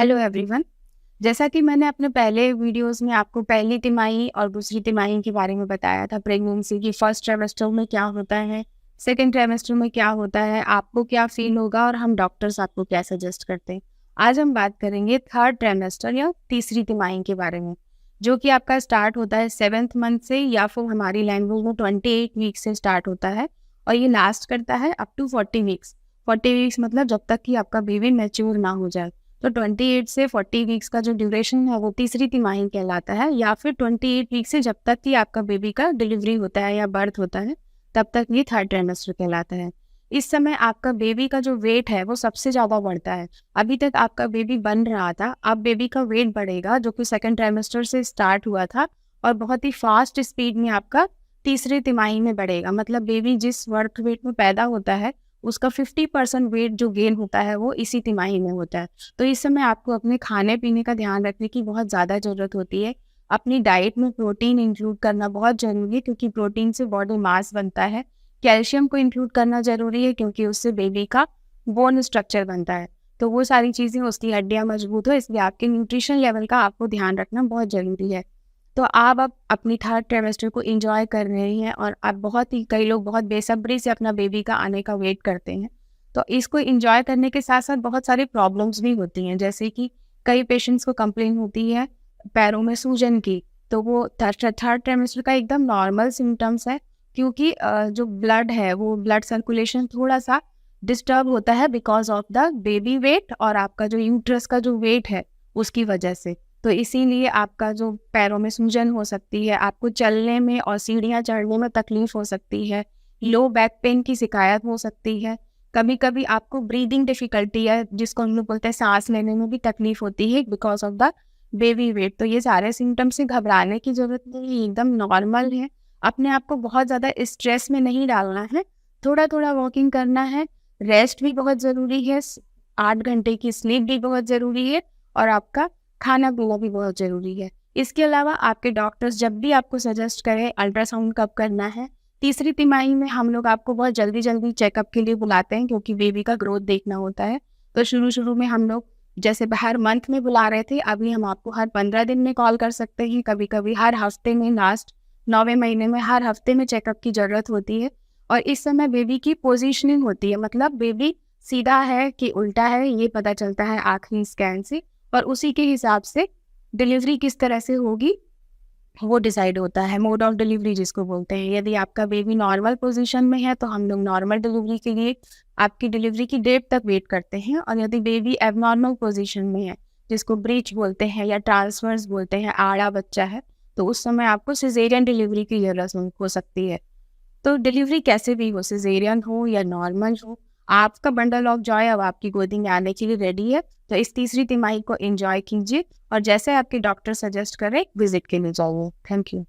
Hello everyone. जैसा कि मैंने अपने पहले वीडियोस में आपको पहली तिमाही और दूसरी तिमाही के बारे में बताया था, प्रेगनेंसी की फर्स्ट ट्राइमेस्टर में क्या होता है, सेकंड ट्राइमेस्टर में क्या होता है, आपको क्या फील होगा और हम डॉक्टर्स आपको क्या सजेस्ट करते हैं। आज हम बात करेंगे थर्ड ट्राइमेस्टर या तीसरी तिमाही के बारे में, जो कि आपका स्टार्ट होता है 7th मंथ से, या फिर हमारी लैंग्वेज में 28 वीक से स्टार्ट होता है और ये लास्ट करता है अप टू 40 वीक्स। 40 वीक्स मतलब जब तक कि आपका बेबी मैच्योर ना हो जाए। तो 28 से 40 वीक्स का जो ड्यूरेशन है वो तीसरी तिमाही कहलाता है, या फिर 28 वीक से जब तक कि आपका बेबी का डिलीवरी होता है या बर्थ होता है तब तक ये थर्ड ट्राइमेस्टर कहलाता है। इस समय आपका बेबी का जो वेट है वो सबसे ज़्यादा बढ़ता है। अभी तक आपका बेबी बन रहा था, अब बेबी का वेट बढ़ेगा जो कि सेकंड ट्राइमेस्टर से स्टार्ट हुआ था और बहुत ही फास्ट स्पीड में आपका तीसरी तिमाही में बढ़ेगा। मतलब बेबी जिस बर्थ वेट में पैदा होता है उसका 50% वेट जो गेन होता है वो इसी तिमाही में होता है। तो इस समय आपको अपने खाने पीने का ध्यान रखने की बहुत ज़्यादा ज़रूरत होती है। अपनी डाइट में प्रोटीन इंक्लूड करना बहुत ज़रूरी है, क्योंकि प्रोटीन से बॉडी मास बनता है। कैल्शियम को इंक्लूड करना ज़रूरी है, क्योंकि उससे बेबी का बोन स्ट्रक्चर बनता है। तो वो सारी चीज़ें, उसकी हड्डियाँ मजबूत हो, इसलिए आपके न्यूट्रिशन लेवल का आपको ध्यान रखना बहुत ज़रूरी है। तो आप अब अपनी थर्ड ट्राइमेस्टर को एंजॉय कर रहे हैं और आप कई लोग बहुत बेसब्री से अपना बेबी का आने का वेट करते हैं। तो इसको एंजॉय करने के साथ साथ बहुत सारी प्रॉब्लम्स भी होती हैं, जैसे कि कई पेशेंट्स को कंप्लेन होती है पैरों में सूजन की। तो वो थर्ड ट्राइमेस्टर का एकदम नॉर्मल सिम्टम्स है, क्योंकि जो ब्लड है वो ब्लड सर्कुलेशन थोड़ा सा डिस्टर्ब होता है because of the baby weight और आपका जो यूट्रस का जो वेट है उसकी वजह से। तो इसीलिए आपका जो पैरों में सूजन हो सकती है, आपको चलने में और सीढ़ियाँ चढ़ने में तकलीफ हो सकती है, लो बैक पेन की शिकायत हो सकती है, कभी कभी आपको ब्रीदिंग डिफिकल्टी है जिसको हम लोग बोलते हैं सांस लेने में भी तकलीफ होती है because of the baby weight. तो ये सारे सिम्टम्स से घबराने की जरूरत नहीं है, एकदम नॉर्मल है। अपने आप को बहुत ज़्यादा स्ट्रेस में नहीं डालना है, थोड़ा थोड़ा वॉकिंग करना है, रेस्ट भी बहुत ज़रूरी है, 8 घंटे की स्लीप भी बहुत ज़रूरी है और आपका खाना पीना भी बहुत ज़रूरी है। इसके अलावा आपके डॉक्टर्स जब भी आपको सजेस्ट करें अल्ट्रासाउंड कब करना है, तीसरी तिमाही में हम लोग आपको बहुत जल्दी जल्दी चेकअप के लिए बुलाते हैं, क्योंकि बेबी का ग्रोथ देखना होता है। तो शुरू में हम लोग जैसे हर मंथ में बुला रहे थे, अभी हम आपको हर 15 दिन में कॉल कर सकते हैं, कभी कभी हर हफ्ते में, लास्ट 9वें महीने में हर हफ्ते में चेकअप की ज़रूरत होती है। और इस समय बेबी की पोजिशनिंग होती है, मतलब बेबी सीधा है कि उल्टा है ये पता चलता है आखिरी स्कैन से, और उसी के हिसाब से डिलीवरी किस तरह से होगी वो डिसाइड होता है, मोड ऑफ डिलीवरी जिसको बोलते हैं। यदि आपका बेबी नॉर्मल पोजीशन में है तो हम लोग नॉर्मल डिलीवरी के लिए आपकी डिलीवरी की डेट तक वेट करते हैं, और यदि बेबी एबनॉर्मल पोजीशन में है जिसको ब्रीच बोलते हैं या ट्रांसफर्स बोलते हैं, आड़ा बच्चा है, तो उस समय आपको सिजेरियन डिलीवरी की जरूरत हो सकती है। तो डिलीवरी कैसे भी हो, सिजेरियन हो या नॉर्मल हो, आपका बंडल ऑफ जॉय अब आपकी गोदी में आने के लिए रेडी है। तो इस तीसरी तिमाही को एंजॉय कीजिए और जैसे आपके डॉक्टर सजेस्ट करें विजिट के लिए जाइए। Thank you.